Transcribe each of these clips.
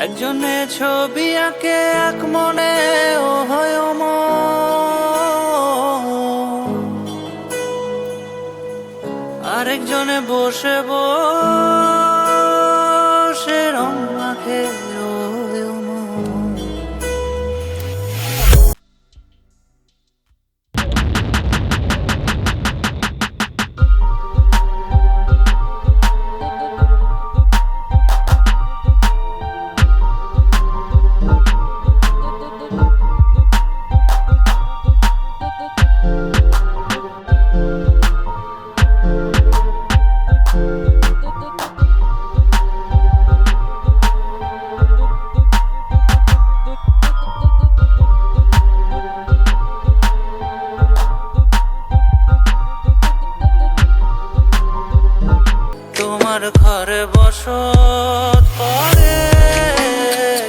একজনে ছবি আঁকে এক মনে ও হয় আরেকজনে বসে বসে রং মাখে ও তোমার ঘরে বসত করে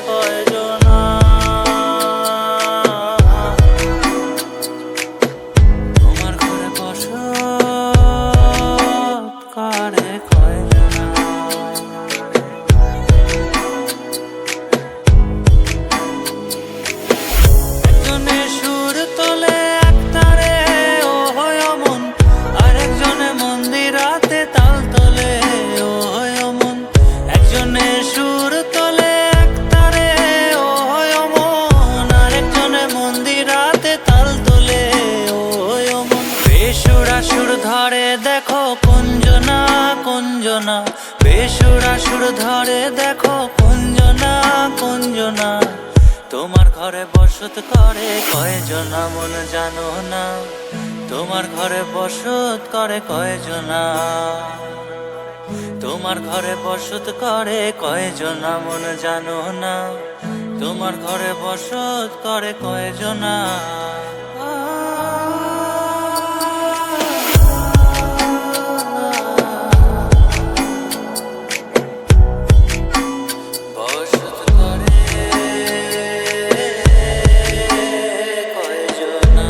কয়জনা, তোমার ঘরে বসত করে কয়জনা। একজনে সুর তোলে এক তারে ও হয় অমন, আরেকজনে মন্দিরাতে তাল তোলে ও হয় অমন। একজনে সুর তোলে এক তারে ও হয় অমন, আরেকজনে মন্দিরাতে তাল তোলে ও হয় অমন। বেসুরা সুর ধরে দেখো কুঞ্জনা কুঞ্জনা, বেসুরা সুর ধরে দেখো কুঞ্জনা কুঞ্জনা। তোমার ঘরে বসত করে কয়জনা মন জানো না, তোমার ঘরে বসত করে কয়জনা, তোমার ঘরে বসত করে কয়জনা মন জানো না, তোমার ঘরে বসত করে কয়জনা। বসত করে কয়জনা।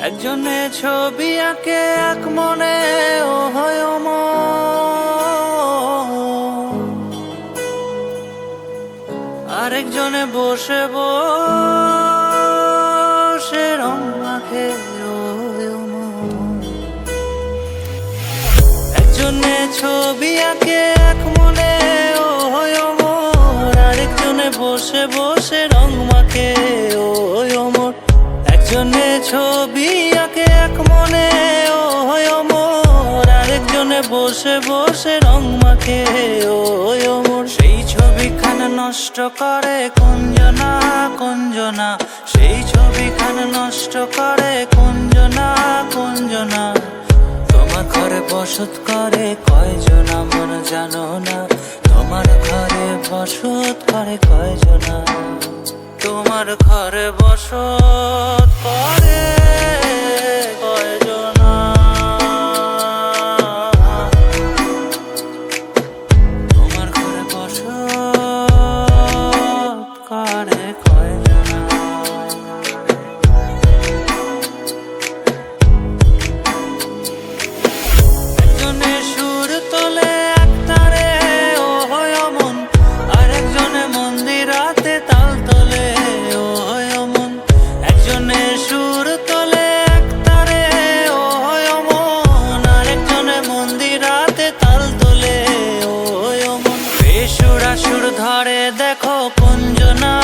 একজনে ছবি আঁকে এক মনে ও হয় আরেকজনে বসে বসে রং মাখে ও একজনে ছবি আঁকে এক মনে ও হয় আরেকজনে বসে বসে রং মাখে ও অমর। একজনে ছবি আঁকে এক মনে ও হয় অমর, আরেকজনে বসে বসে রং মাখে ও অমর। সেই ছবিখানা নষ্ট করে কুঞ্জনা কুঞ্জনা, সেই ছবিখানা নষ্ট করে কুঞ্জনা কুঞ্জনা। তোমার ঘরে বসত করে কয়জনা মন জানো না, তোমার ঘরে বসত করে কয়জনা, তোমার ঘরে বসত করে কয়জনা। তোমার ঘরে বসত করে কয়জনা। একজনে সুর তোলে এক তারে ও হয় অমন, আরেকজনে মন্দিরাতে তাল তোলে ও হয় অমন। একজনে সুর তোলে এক তারে ও হয় অমন, আরেকজনে মন্দিরাতে তাল তোলে ও হয় অমন। বেসুরা সুর ধরে দেখো কুঞ্জনা